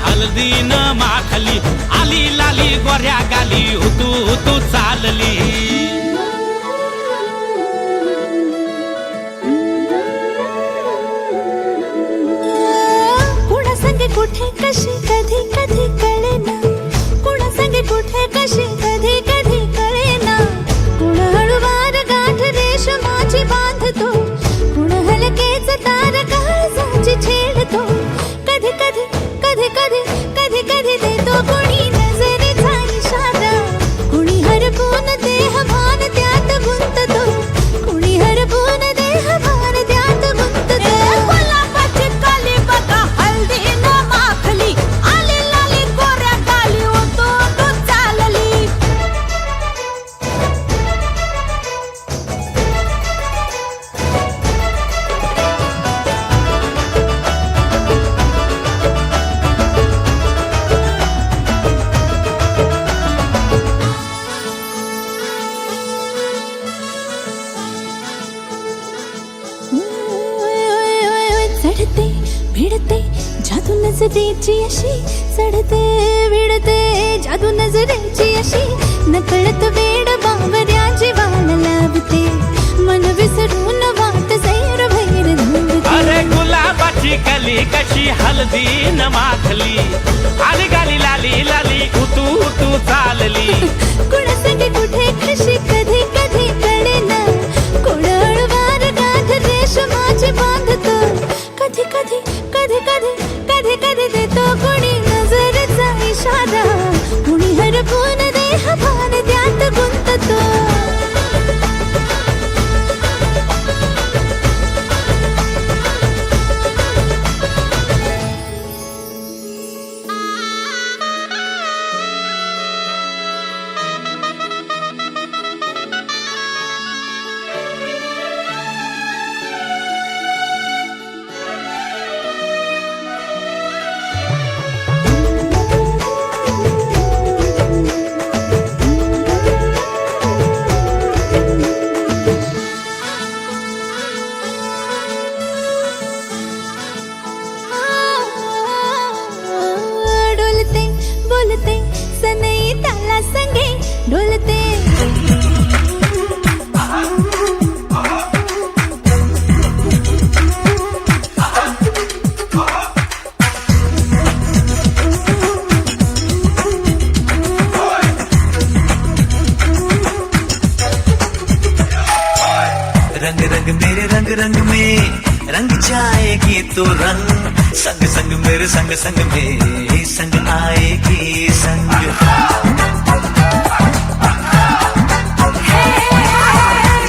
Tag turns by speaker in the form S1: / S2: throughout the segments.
S1: हळदीन माखली आली लाली गोऱ्या गाली उतू उतू चालली
S2: कुणा संगे कुठे कशी कधी कधी कळेना कुणा संगे कुठे कशी कधी कधी कळेना कुण हळूवार गाठ रेशमाची बांधतो कुण हलकेच तार काळजाची छेडतो कधी कधी कधी कधी कधी कधी देतो कुणी नजरेचा इशारा कुणी हरपून देह भान त्यात गुंततो कुणी हरपून देह भान त्यात गुंततो गुलाबाची काली बघा हळदीन माखली आली लाली गोऱ्या गाली उतू उतू चालली चढते भिडते जादू नजरेची अशी चढते भिडते जादू नजरेची अशी नकळत वेड बावऱ्या जीवाला लावते मन विसरून वाट सैर भैर धावते
S1: अरे गुलाबाची कली कशी हळदीन माखली आली गाली लाली लाली उतू उतू चालली
S2: कुणा संगे कुठे कशी कधी कधी कळेना कुण हळूवार गाठ रेशमाची बांधतो कधी कधी कधी कधी कधी कधी देतो कुणी नजरेचा इशारा कुणी हरपून देह भान त्यात गुंततो डोलते बोलते सनई त्याला संगे डोलते
S3: रंग रंग मेरे रंग रंग में रंग जाएगी तो रंग संग संग मेरे संग संग में संग आएगी संग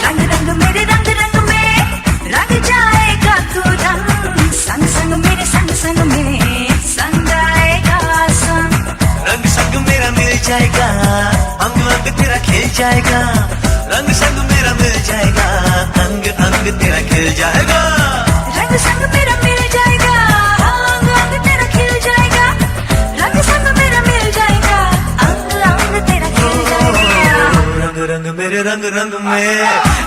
S4: रंग रंग मेरे रंग रंग में रंग जाएगा तो रंग संग संग मेरे संग संग में संग आएगा संग
S3: रंग संग मेरा मिल जाएगा अंग अंग तेरा खिल जाएगा रंग संग मेरा मिल जाएगा अंग अंग तेरा खिल जाएगा
S4: रंग संग मेरा मिल जाएगा अंग अंग तेरा खिल जाएगा रंग संग मेरा मिल जाएगा अंग अंग तेरा खिल जाएगा
S3: रंग रंग मेरे रंग रंग में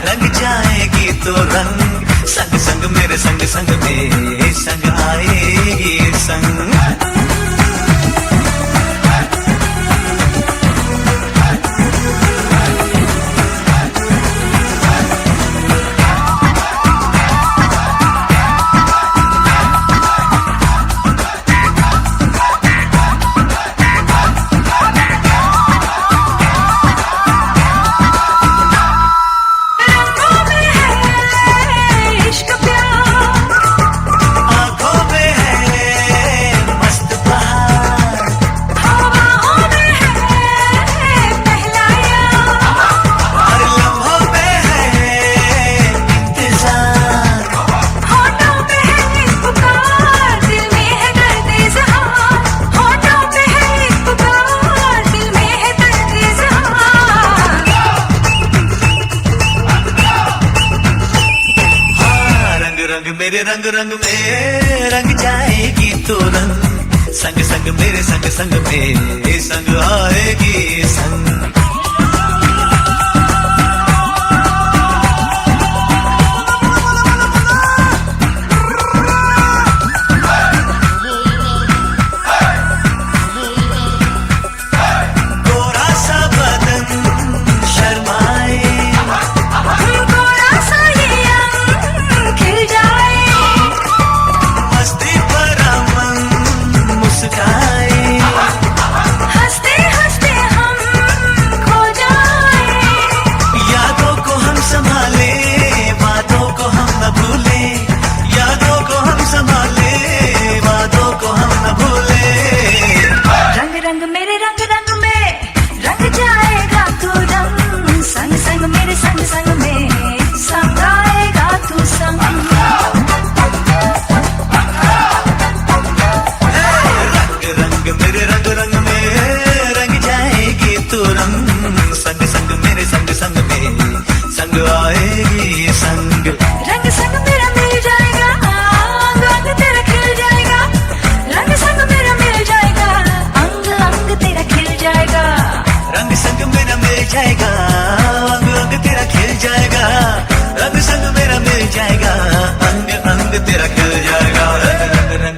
S3: रंग जाएगी तो रंग संग संग मेरे संग संग में संग आएगी संग
S4: रंगों में है इश्क प्यार
S3: आँखों में है मस्त बहार
S4: हवाओं में है पहला यार
S3: हर लम्हों में है इंतजार
S4: होठों पे है एक पुकार दिल में है दर्द इज़हार होठों पे है एक पुकार दिल में है दर्द इज़हार
S3: हाँ, रंग रंग मेरे रंग रंग में रंग जाएगी तो रंग संग संग मेरे संग संग में संग आएगी संग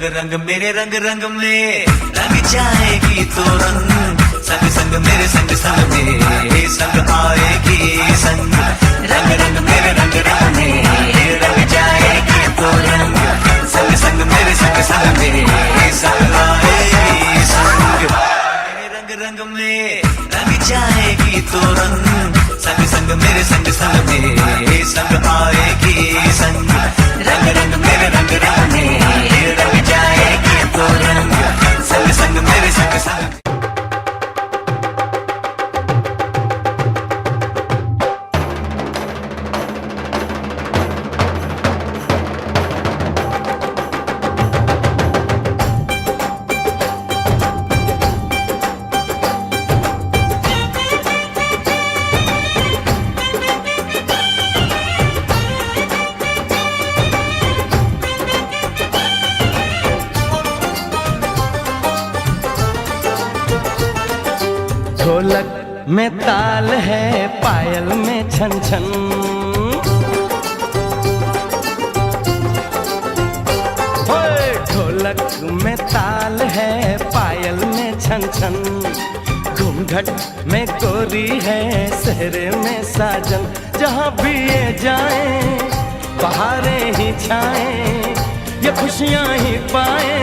S3: रंग रंग मेरे रंग रंग में रंग जाएगी तो रंग संग संग मेरे संग संग में संग आएगी संग रंग रंग मेरे रंग रंग में रंग जाएगी तो रंग संग संग मेरे संग संग में संग आएगी संग मेरे रंग रंग में रंग जाएगी तो रंग संग संग मेरे संग संग में संग आएगी संग रंग रंग मेरे रंग रंग में रंग जाएगी तो रंग संग संग मेरे संग संग
S5: ढोलक में ताल है पायल में छन छन होए ढोलक में ताल है पायल में छन छन घूंघट में गोरी है सहरे में साजन जहाँ भी ये जाए बहारें ही छाए ये खुशियाँ ही पाए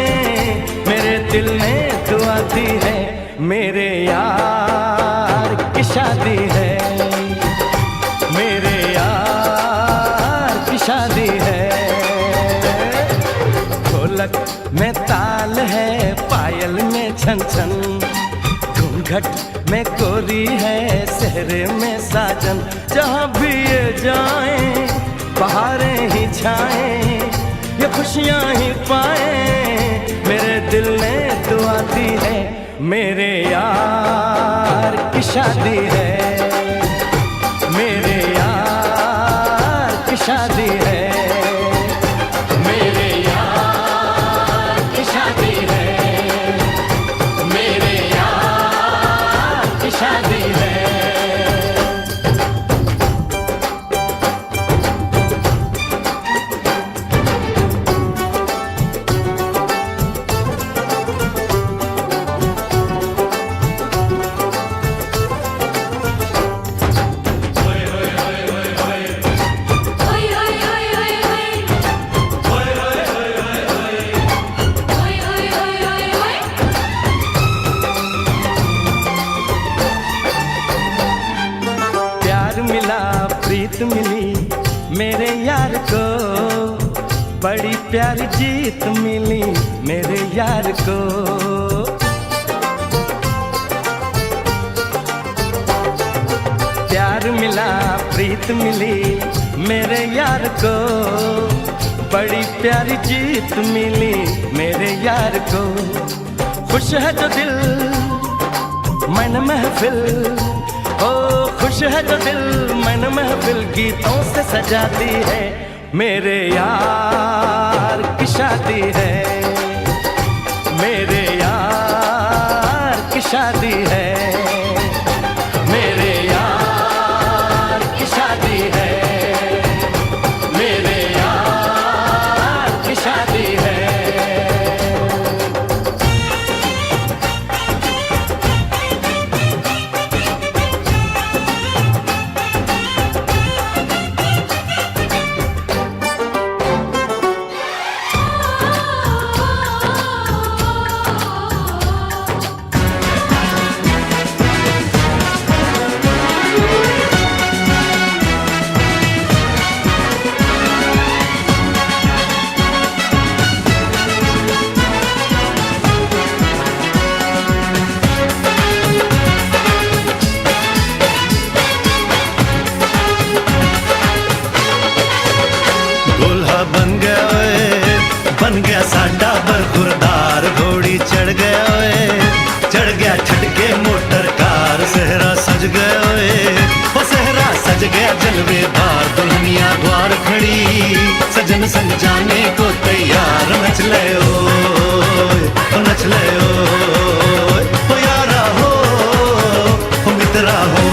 S5: मेरे दिल ने दुआ दी है मेरे यार की शादी है मेरे यार की शादी है ढोलक में ताल है पायल में छन छन घूंघट में गोरी है सहरे में साजन जहाँ भी ये जाए बहारें ही छाए ये खुशियाँ ही पाए मेरे दिल ने दुआ दी है मेरे यार की शादी है मेरे यार की शादी है मेरे यार की शादी है मेरे यार की शादी है
S4: ओए ओए ओए ओए ओए ओए ओए ओए ओए
S5: प्यार मिला प्रीत मिली मेरे यार को बड़ी प्यारी जीत मिली मेरे यार को प्यार मिला प्रीत मिली मेरे यार को बड़ी प्यारी जीत मिली मेरे यार को खुश है जो दिल मन महफिल ओ खुश है जो दिल मन महफिल गीतों से सजाती है मेरे यार की शादी है मेरे यार की शादी है मेरे यार की शादी है मेरे यार की शादी है
S3: दूल्हा बन गया साडा बरखुरदार घोड़ी चढ़ गया ओए चढ़ गया छटके मोटर कार सहरा सज गया ओए वो सहरा सज गया जलवे बार दुल्हनिया द्वार खड़ी सजन संग जाने को तैयार नच ले ओ नच ले ओ यारा हो मित्रा हो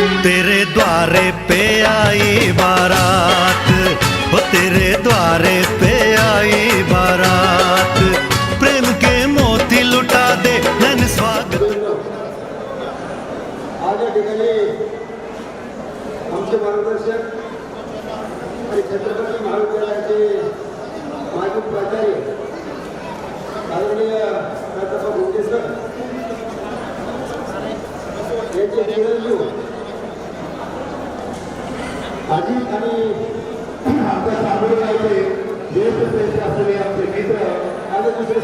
S3: तेरे द्वारे पे आई बारात, वो तेरे द्वारे पे आई बारात, प्रेम के मोती लुटा दे धन स्वागत।
S6: आज या ठिकाणी आमचे मार्गदर्शक आणि छत्रपती महाविद्यालयाचे माजी प्राचार्य आदरणीय प्राध्यापक भोके सर यांचे चिरंजीव आजी आणि आमच्या सामोरे ज्येष्ठ श्रेष्ठ असलेले आमचे मित्र आणि दुसरे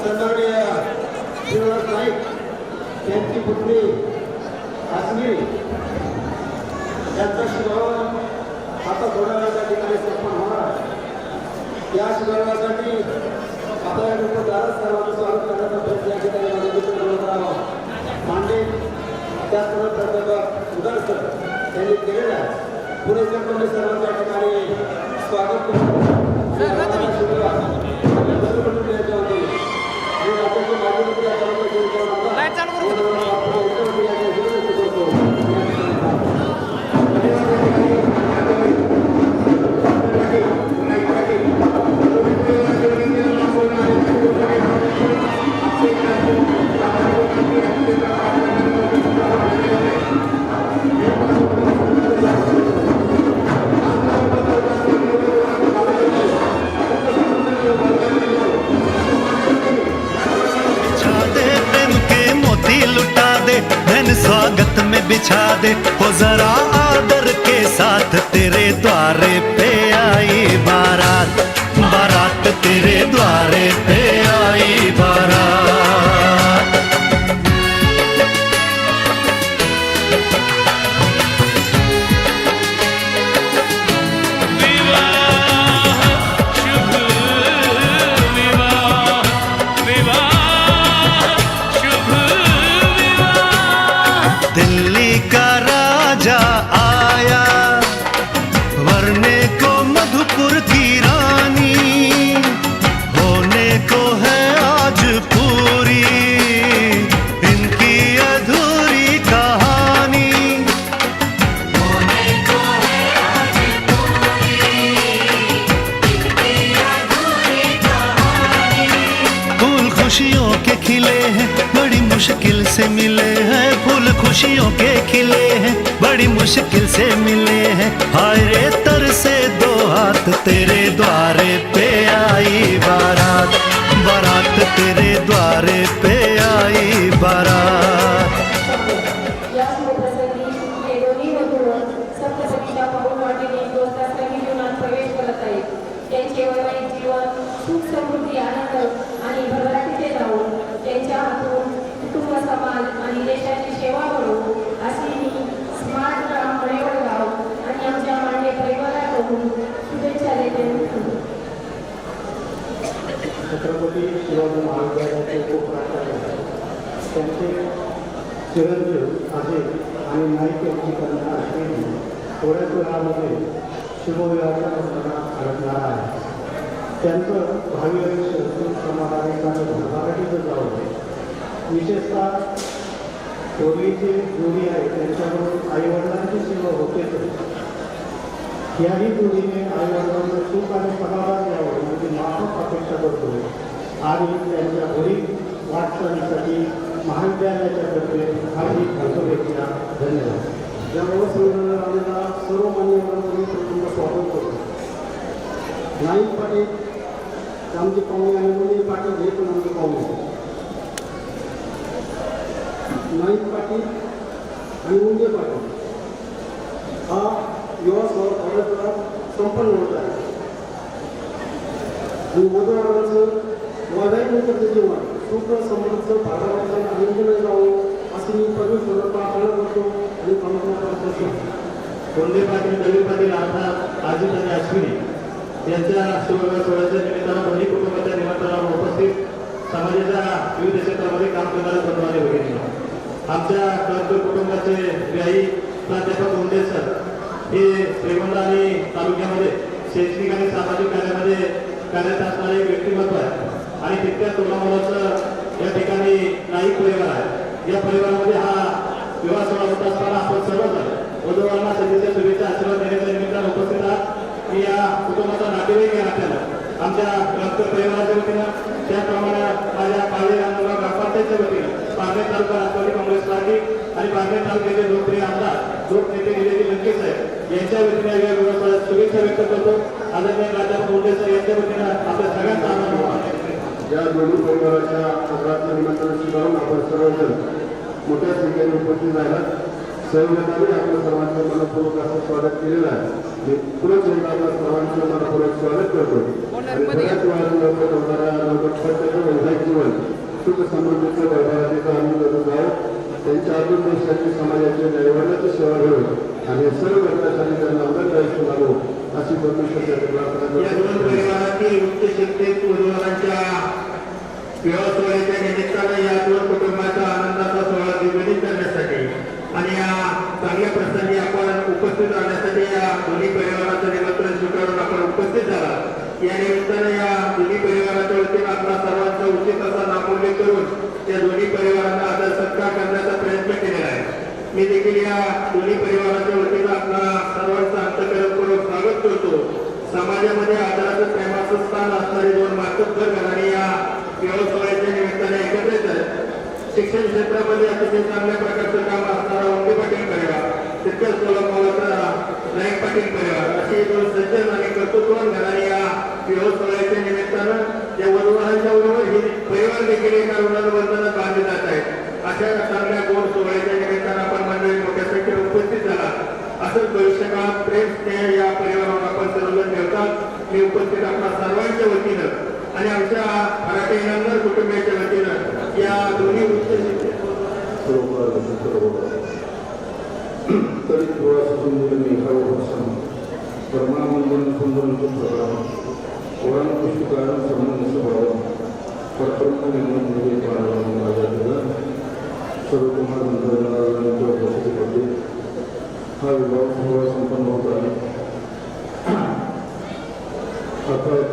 S6: सन्माननीय श्रीनिवास नाईक त्यांची पुत्री काश्मीर त्यांचा शिवार आता थोड्या वेळा ठिकाणी स्थापन होणार. या शिवारासाठी आता या ठिकाणी दारात सर्वांचं स्वागत करण्याचा प्रयत्न या ठिकाणी माझे मित्र गणपतराव मांडे त्याचबरोबर प्राध्यापक उदार सर यांनी केलेला आहे. पुढे सर्व सर्वांच्या ठिकाणी स्वागत करतो.
S3: स्वागत में बिछा दे हो जरा आदर के साथ, तेरे द्वारे पे आई बारात, बारात तेरे द्वारे पे आई बारात। दिल्ली का राजा आया वरने को मधुपुर की रानी, होने को है आज पूरी इनकी अधूरी कहानी, होने को है आज पूरी इनकी अधूरी कहानी। फूल खुशियों के खिले हैं बड़ी मुश्किल से मिले हैं, फूल खुशियों के खिले हैं बड़ी मुश्किल से मिले हैं, हाय रे तर से दो हाथ, तेरे द्वारे पे आई बारात, बारात तेरे द्वारे पे आई बारात।
S7: या शुभप्रसंगी हे दोन्ही वधू सप्तपदीच्या पाऊल वाटेने दोस्तांच्या जीवनात प्रवेश करत आहेत. त्यांचे वैवाहिक जीवन सुख समृद्धी आनंद आणि भरभराटीचे जाऊन त्यांच्या हातून कुटुंब समाज आणि देशाची सेवा करू अशी मी स्मार्ट ग्राम मळेवडगाव आणि आमच्या मांडे परिवाराकडून शुभेच्छा देते.
S6: छत्रपती शिवाजी महाविद्यालयाचे उपप्राचार्य त्यांचे चिरंजीव अजय आणि नाईक यांची कन्या अश्विनी थोड्याच वेळामध्ये शिवविवाहाच्या बंधनात अडकणार आहे. त्यांचं भावी आयुष्य सुख समाधानिक आणि भरभराटीचं जावं. विशेषतः पूर्वीची जोडी आहे त्यांच्याकडून आईवडिलांची सेवा होतेच. याही जोडीने आईवडिलांचं सुख आणि समाधान यावं म्हणजे माफक अपेक्षा करतो आणि त्यांच्या घरी वाटचालीसाठी महाविद्यालयाच्या तर्फे हार्दिक शुभेच्छा. धन्यवाद. या व्यवस्थेला आलेला सर्व मान्यवरांचं मी प्रथम स्वागत करतो. नाईक पाटील आमचे पाहुणे आणि मुली पाटील हे पण आमचे पाहुणे. नाईक पाटील आणि मुंगे पाटील हा युवा थोड्या संपन्न होत आहे आणि वधूवरांचं वैवाहिक जीवन सुख समृद्ध भागाचं आनंदमय जावं अशी मी परमेश्वराला प्रार्थना करतो आणि कामना करतो.
S8: कोंडे पाटील रवी पाटील अर्थात अजित आणि अश्विनी यांच्या शिवविवाह सोहळ्याच्या निमित्तानं दोन्ही कुटुंबाच्या निमंत्रणावर उपस्थित समाजाच्या विविध क्षेत्रामध्ये काम करणारे बंधू आणि भगिनी, आमच्या कळंबे कुटुंबाचे व्यायी प्राध्यापक मुंडे सर हे श्रीगोंदा आणि तालुक्यामध्ये शैक्षणिक आणि सामाजिक कार्यामध्ये कार्यरत असणारे व्यक्तिमत्व आहे आणि तितक्या तोलामोलाचं या ठिकाणी नाईक परिवार आहे. या परिवारामध्ये हा विवाह आमचा नातेवाईक या नात्यानं आमच्या रक्त परिवाराच्या वतीनं त्याप्रमाणे माझ्या पालवी रामगाव ग्रामपंचायतच्या वतीनं पारनेर तालुका राष्ट्रवादी काँग्रेस पार्टी आणि पारनेर तालुक्याचे लोकप्रिय आमदार लोकनेते निलेजी लंकेश साहेब यांच्या वतीने या विभागाला शुभेच्छा व्यक्त करतो. आदरणीय प्राध्यापक मुंडे सर यांच्या वतीनं आपल्या सगळ्यांचा आभार.
S6: या दोन्ही परिवाराच्या अपघाताच्या निमित्तानं स्वीकारून आपण सर्वजण मोठ्या संख्येने उपस्थित राहिला. सहयोगाने आपल्या सर्वांचं मनपूर्वक असं स्वागत केलेलं आहे. मी पुन्हा एकदा आपल्या सर्वांचं मनपूर्वक स्वागत करतो. आणि बऱ्याच वेळा होणाऱ्या वैवाहिक जीवन सुख समृद्धीचं वैभवाचं आनंद जावं, त्यांच्या अजून देशाची समाजाची न्यायवादाची सेवा घडवून आणि सर्व घटनासाठी त्यांना अंगदायी सुधारो अशी परमेश्वराची प्रार्थना.
S8: या दोन परिवारातील उच्च शिक्षित उमेदवारांच्या विवाह सोहळ्याच्या निमित्तानं या दोन कुटुंबाचा आनंदाचा सोहळा द्विगुणित करण्यासाठी आणि या चांगल्या प्रसंगी आपण उपस्थित राहण्यासाठी या दोन्ही परिवाराचं निमंत्रण स्वीकारून आपण उपस्थित झाला. या निमित्तानं या दोन्ही परिवाराच्या वतीनं आपला सर्वांचा उचित असा नामोल्लेख करून या दोन्ही परिवारांना आदर सत्कार करण्याचा प्रयत्न केलेला आहे. मी देखील या दोन्ही परिवाराच्या वतीनं आपला सर्वांचं अंतःकरणपूर्वक स्वागत करतो. समाजामध्ये आदराचं प्रेमाचं स्थान असणारी दोन मातब्बर घराणे या विवाह सोहळ्याच्या निमित्ताने एकत्रित आहेत. शिक्षण क्षेत्रामध्ये अतिशय चांगल्या प्रकारचं काम असणारा वंदे पाटील परिवार, तितक्याच सोलापूरचा नाईक पाटील परिवार अशी दोन सज्जन आणि कर्तृत्ववान घराणे या विवाह सोहळ्याच्या निमित्तानं या वधूवरांच्या बरोबर हे परिवार देखील एका ऋणानुबंधानं बांधले जात आहेत. अशा चांगल्या गोड सोहळ्याच्या निमित्तानं आपण मंडळी मोठ्या संख्येने उपस्थित झाला. असंच भविष्यकाळात प्रेम स्नेह या परिवारावर आपण सर्वजण ठेवतात. मी उपस्थित आपल्या सर्वांच्या वतीनं आणि आमच्या मराठी इनामदार कुटुंबियाच्या वतीनं या दोन्ही उच्च
S6: तरी थोडासा सुंदर निघाव भाषण परमानंदन सुंदर प्रकार पुराण पुस्तकानं संबंध स्वभाव परब्रह्म निर्माण माझ्या सर्व कुमार मंत्रालयांच्या उपस्थितीमध्ये हा विभाग सोहळा संपन्न होत आहे. अर्थात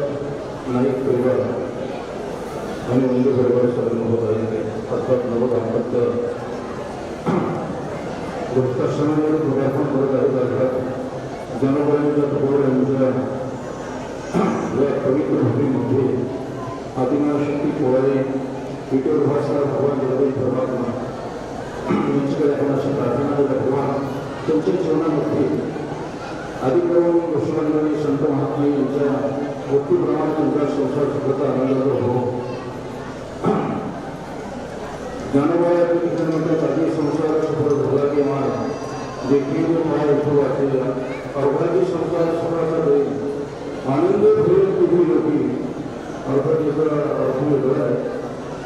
S6: नाईक परिवार आणि वंदे परिवार संपन्न होत आहे. अर्थात नवदाम्पत्य वृत्ताश्रमामध्ये पदार्पण करत आहेत. अर्थात जनगणनेच्या प्रभू यांच्या या पवित्र भूमीमध्ये आदिनाशक्ती पोवाडे विठ्ठल भाषा भगवान जगदीश परमात्मा यांच्याकडे आपण अशी प्रार्थना करत भगवान त्यांच्या जीवनामध्ये आदिप्रभू गोस्वामी संत महात्मे यांच्या वृत्तीप्रमाणे त्यांचा संसार सुखाचा आनंदाचा हो. ज्ञानोबाया आधी संसार सफळ झाला किंवा देखील मला इथं वाचलेला अवघाची संसार सुखाचा देईल आनंद होईल तुझी लोकी अर्थात याचा अर्थ वेगळा आहे.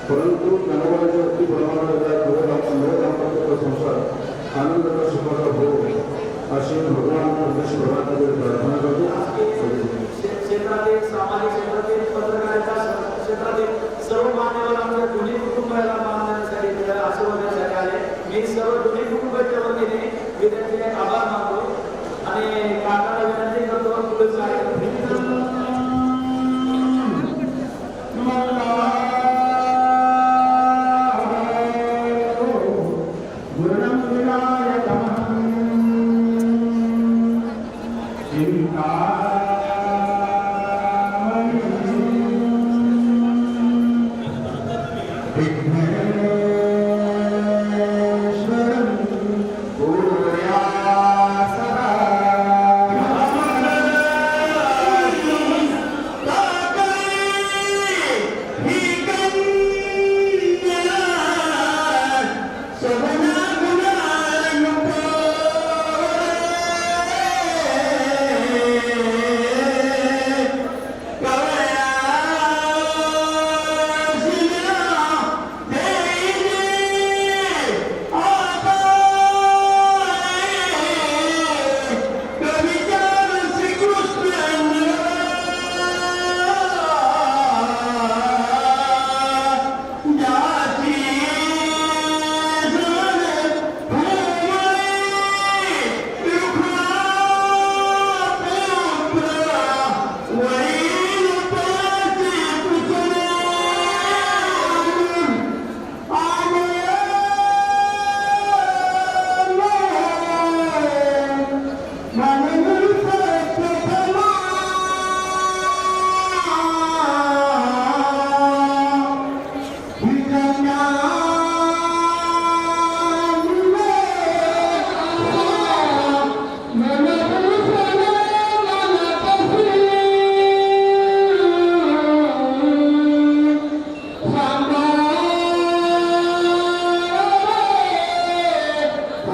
S6: परंतु ज्ञानोबाच्या वृत्तीप्रमाणे नवदाम्पत्याचा संसार आनंदाचा सुखाचा हो अशी भगवान परमेश्वराकडे प्रार्थना करतो.
S9: क्षेत्रातील सामाजिक क्षेत्रातील पत्रकारिता क्षेत्रातील सर्व मान्यवर आमच्या दोन्ही कुटुंबाला मान देण्यासाठी आशीर्वाद देण्यासाठी आले. मी सर्व दोन्ही कुटुंबाच्या वतीने मी त्यांचे आभार मानतो आणि काकाला विनंती करतो पुढे
S6: Sabana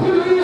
S10: पृथ्वी